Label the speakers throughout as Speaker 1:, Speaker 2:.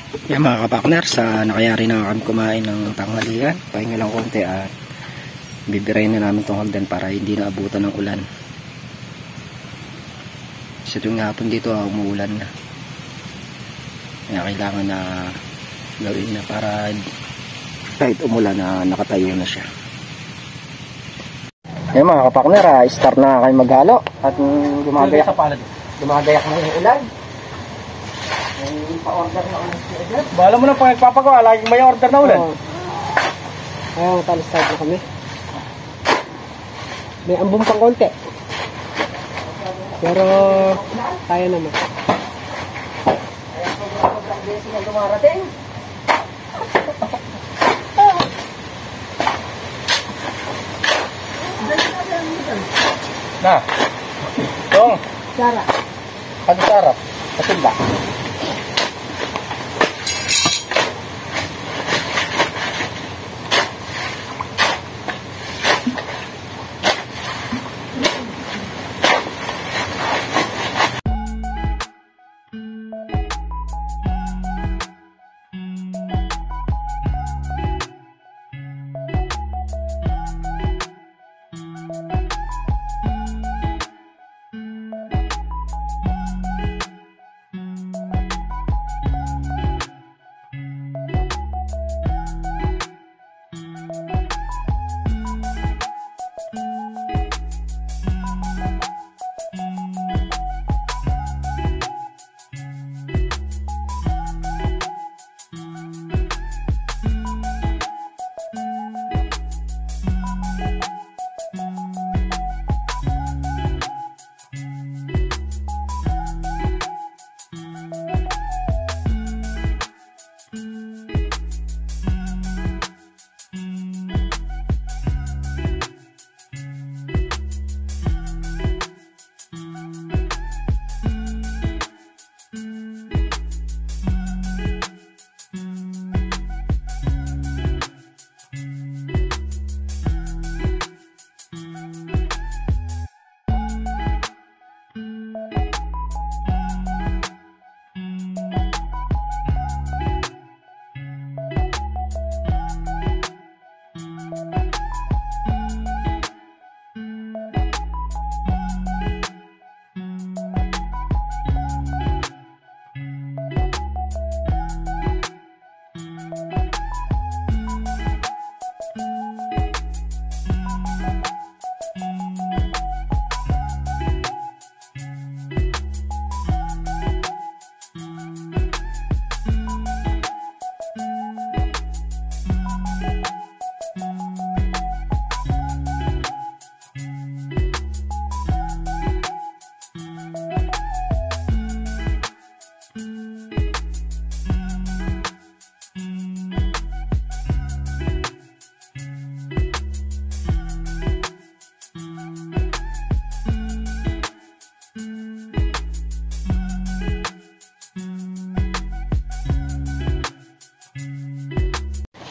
Speaker 1: Yan mga kapakner, sa nakayari na kami kumain ng tanghalian. Pahinga lang konti at bibirayin na namin itong hagdan para hindi na abutan ng ulan. Sa tuwing hapon dito umuulan na. Kaya kailangan na gawin na para kahit umulan na nakatayo na siya. Yan mga kapakner, start na kayo maghalo at gumagayak na yung ulan. May pa-order na ulit si Edgar.
Speaker 2: Bahala mo na pag nagpapagawa, laging may order na ulit.
Speaker 3: Ayaw, talis-talis na kami. May ambong pang konti. Pero, kaya naman.
Speaker 1: Sobrang blessing na dumarating.
Speaker 2: Na. Dong.
Speaker 3: Sarap.
Speaker 2: Ano sarap? Kasimba.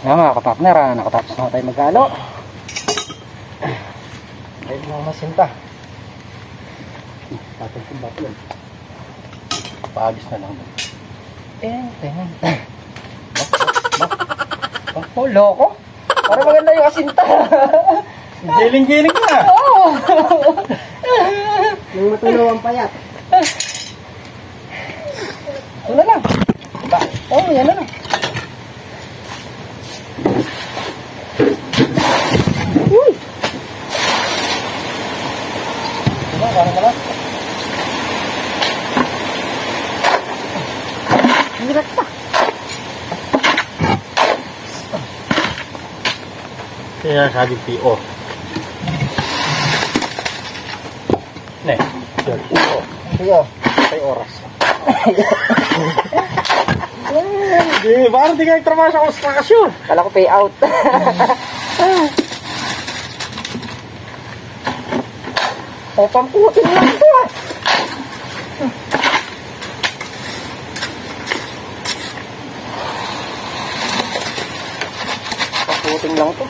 Speaker 1: Yan mga kapakner, nakatapos na tayo maghalo. Dahil mga masinta. Patong kong bato yun. Paagis na lang. Tingnan. Oh, loko. Parang maganda yung asinta.
Speaker 2: Giling-giling na.
Speaker 1: Oo.
Speaker 3: Nang matunaw ang payat.
Speaker 1: Ito na lang. Oh, yan na lang. Parang malas. Hirap pa.
Speaker 2: Kaya sabi PO. Ne.
Speaker 1: Iyo, may oras.
Speaker 2: Parang di ka nagtrabaho sa construction.
Speaker 1: Kala ko payout. O, pamputin lang ito ah. Pamputin lang ito.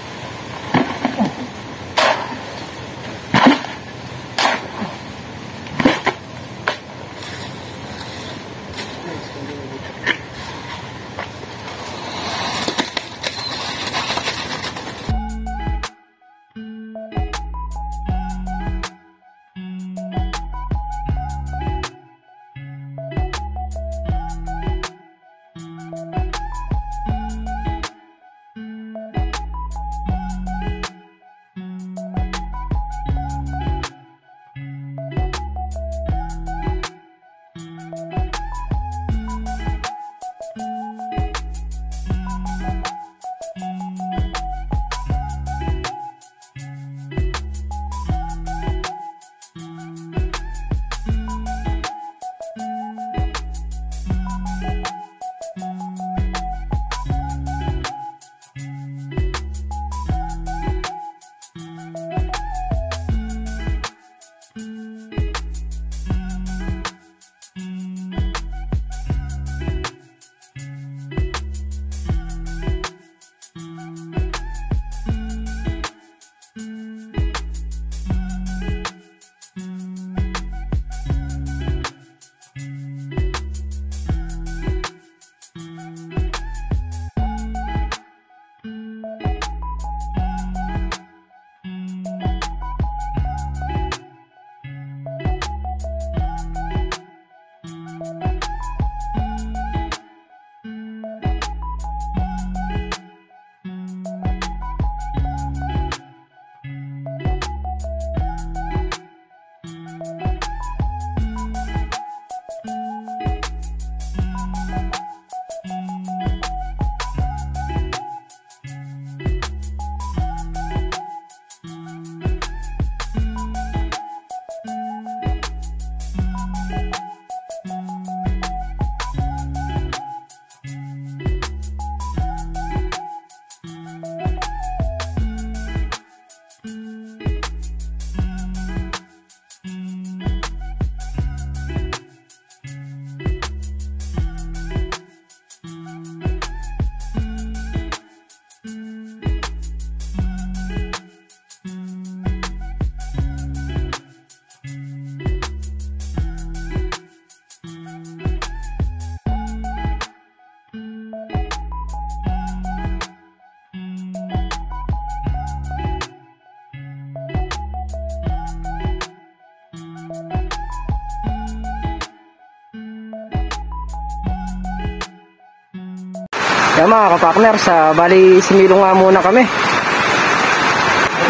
Speaker 1: Kaya mga kapakners, bali similong nga muna kami.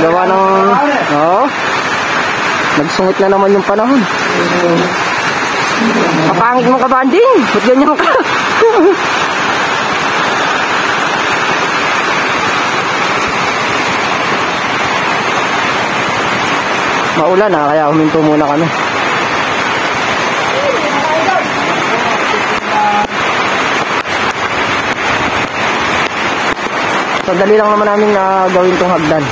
Speaker 1: Gawa ng... Oo. Nagsungit na naman yung panahon. Kapangit mo ka, banding. Ba't ganyan ka? Maulan na, kaya huminto muna kami. Sandali lang naman namin gawin tong hagdan.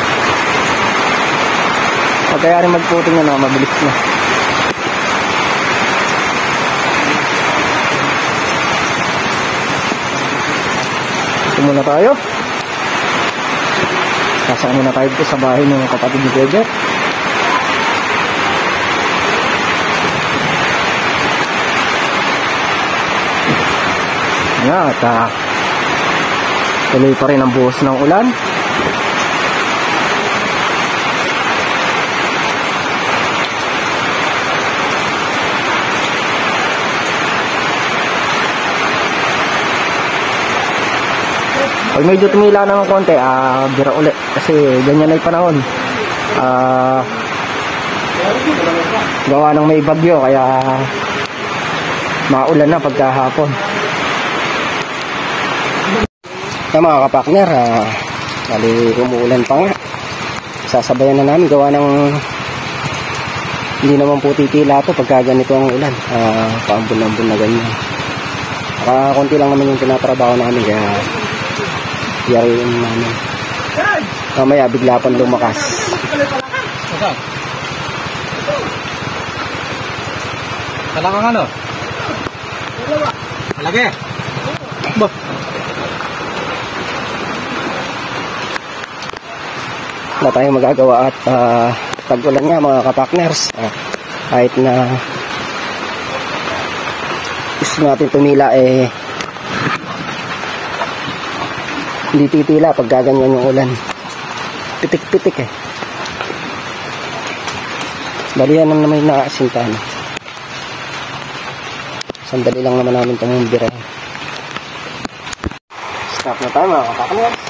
Speaker 1: Pag kaya rin magputing na, mabilis na. Ito muna tayo. Sasaan muna tayo dito sa bahay ng kapatid ni Kuya. At tuloy pa rin ang buhos ng ulan. Pag medyo tumila ng konti, bira ulit kasi ganyan na yung panahon. Gawa ng may bagyo kaya maulan na pagkahapon. Kaya mga kapakner, bali umuulan pa nga. Sasabayan na namin gawa ng hindi naman po titila ito pagka ganito ang ulan. Paambun-ambun na ganyan. Konti lang naman yung tinatrabaho namin kaya yariin namin. Mamaya bigla pang lumakas.
Speaker 2: Talagang ano? Malaki. Bah.
Speaker 1: Wala tayong magagawa at tag-ulan nga mga kapakners. Kahit na gusto natin tumila hindi titila pag gaganyan yung ulan. Pitik-pitik Balihan lang naman yung nakaasintahan. Sandali lang naman namin itong bira. Stop na tayo mga kapakners.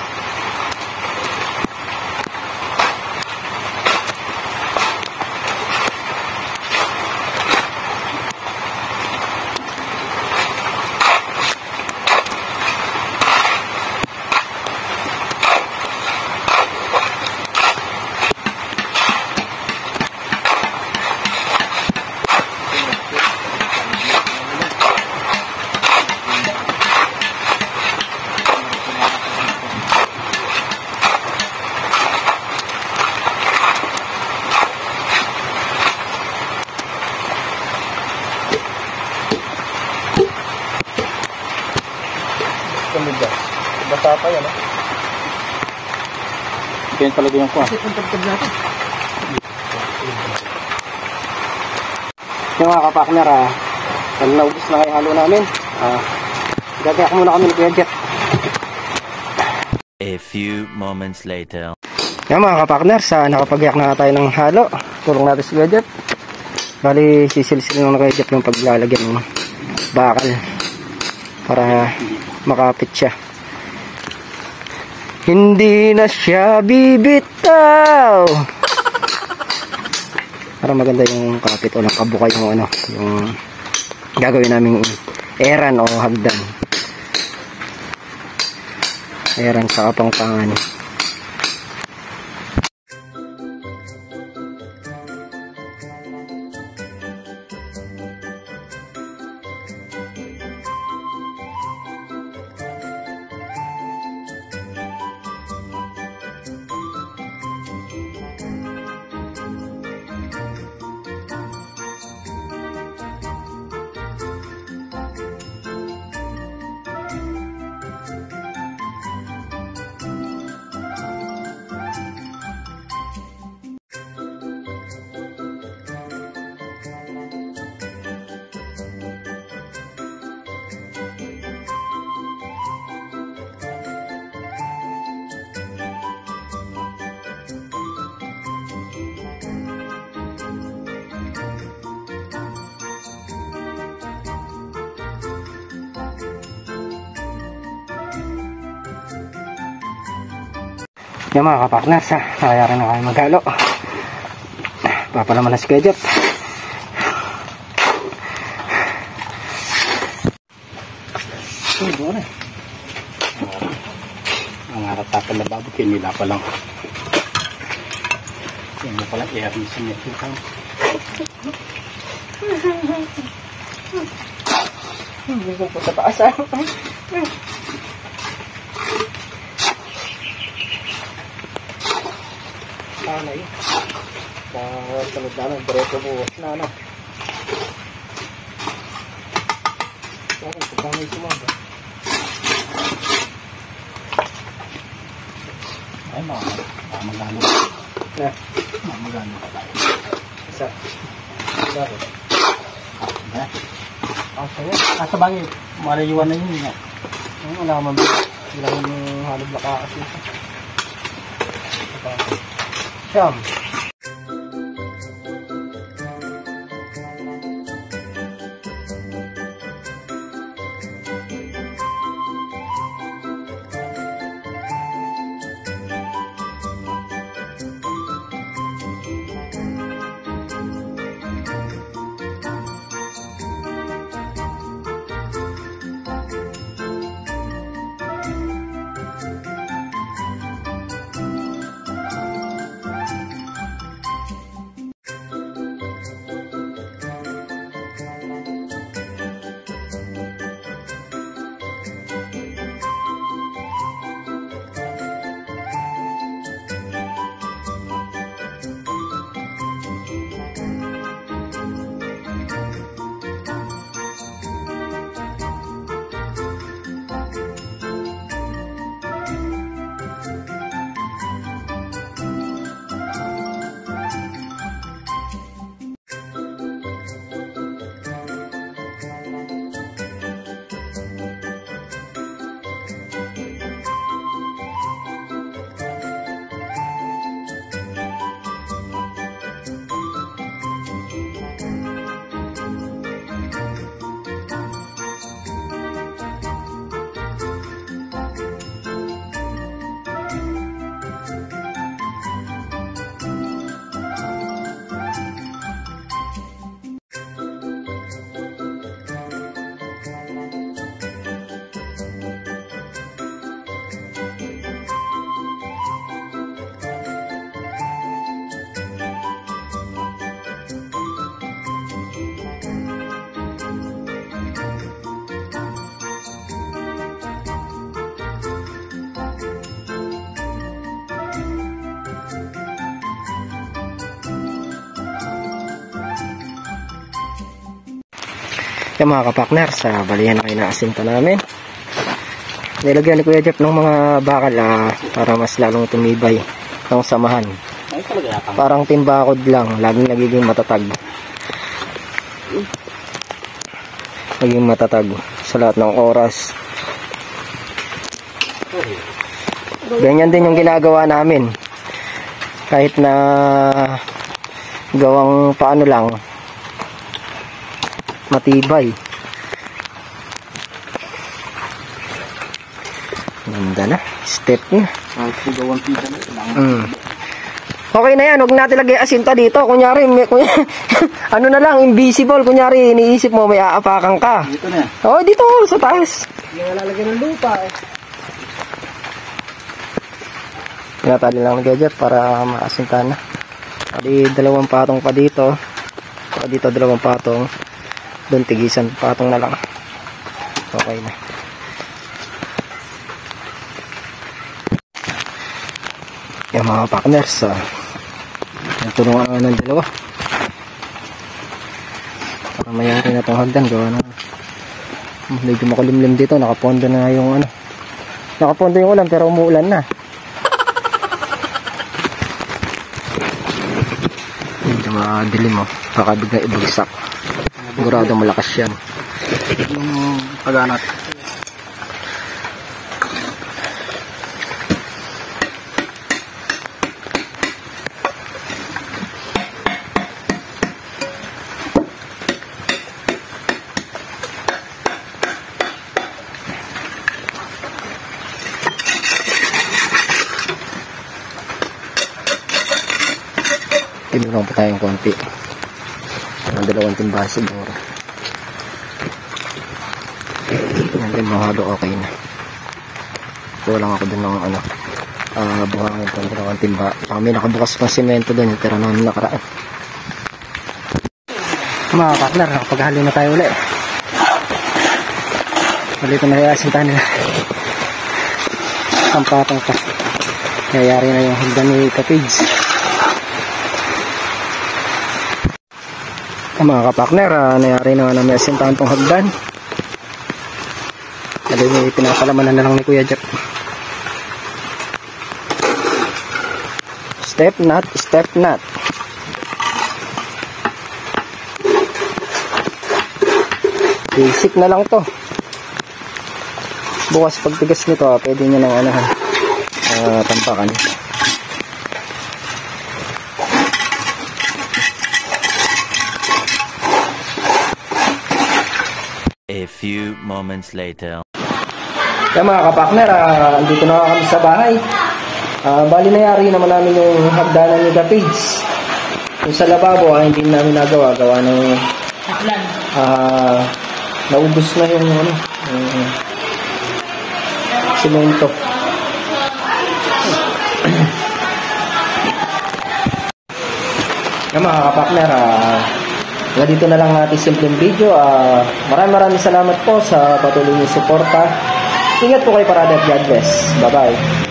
Speaker 1: Basta pa yan, Ito yung talaga yung kuha. Yung mga kapakner, pag naubos na kayo halo namin, gagayak muna kami ni Kuya Jet.
Speaker 4: A few moments later.
Speaker 1: Yan mga kapakner, nakapagayak na tayo ng halo. Tulong natin si Kuya Jet. Bali, sisilsil na Kuya Jet yung paglalagyan ng bakal para makapit siya. Hindi na siya bibitaw. Para maganda yung kapit o nakabukay yung yung gagawin naming eran o hagdan. Eran sa kapangpangan. Yan mga kapartners, nakayaran na kayo maghalo. Papalaman na si Kuya Jeff.
Speaker 2: Doon eh. Ang harap-tapan na bago, kinila pa lang. Yan mo pala, i-arnisin niya ito.
Speaker 3: Hindi ko po sa taas.
Speaker 1: Sana yun. Sunod na lang, diretso buwas na ano. Bakit? Pagkama yung sumaga.
Speaker 2: Ay, magano. Magano pa tayo.
Speaker 1: Isa. Bakit?
Speaker 2: Sa'yo. Sa bagay, marayuan na yun.
Speaker 1: Wala ka mabili. Bilang yung halog lakas yun. Siyam. Yung mga kapakners, balihan na kayo na asinta namin. Nilagyan ni Kuya Jeff ng mga bakal para mas lalong tumibay ng samahan.
Speaker 2: Ay, talaga yata.
Speaker 1: Parang timbakod lang, laging nagiging matatag. Naging matatag sa lahat ng oras. Ganyan din yung ginagawa namin. Kahit na gawang paano lang, matibay. Ganda na. Step na. Okay na yan. Huwag natin lagay asinta dito. Kunyari, ano na lang, invisible. Kunyari, iniisip mo may aapakan ka.
Speaker 2: Dito na.
Speaker 1: Oo, dito sa taas.
Speaker 3: Hindi nga lalagyan ng lupa eh.
Speaker 1: Tinatali lang ng gadget para maasinta na. Tali, 2 patong pa dito. Pa dito 2 patong. Doon tigisan patong na lang. Okay na. Yung mga partners, tulungan nga ng dalawa. Para mayari na itong hagdan. Gawa na. Medyo makulimlim dito. Nakapondo na yung ano. Nakapondo yung ulan pero umuulan na. Medyo madilim mo. Baka bigla ibagsak. Sigurado malakas yan.
Speaker 2: Yung pag-anat.
Speaker 1: Tinulong pa tayong konti. Ang 2 timba siguro. Yan din mahalo, okay na. Kulang ako dun ng buhangin pang 2 timba. May nakabukas pang simento dun, yung tira namin nakaraan. Mga partner, nakapaghalo na tayo ulit. Ulit na nayasin tayo nila. Tampatang pa. Nayari na yung hagdan ni Kapage. Mga kapakner, nayari na nga namin asintahan tong hagdan. Dali may pinapalamanan na lang ni Kuya Jeff. Step knot, step knot. Basic na lang to. Bukas pagtigas nito, pwede nyo nang tampakan.
Speaker 4: A few moments later.
Speaker 1: Kaya mga kapakner, andito na kami sa bahay. Bali nangyari naman namin yung hagdanan ni Kapage. Yung sa lababo, hindi namin nagawa. Gawa ng naubos na yung simento. Kaya mga kapakner, dito na lang natin simpleng video. Maraming salamat po sa patuloy niyong suporta. Ingat po kayo parada at God bless. Bye bye.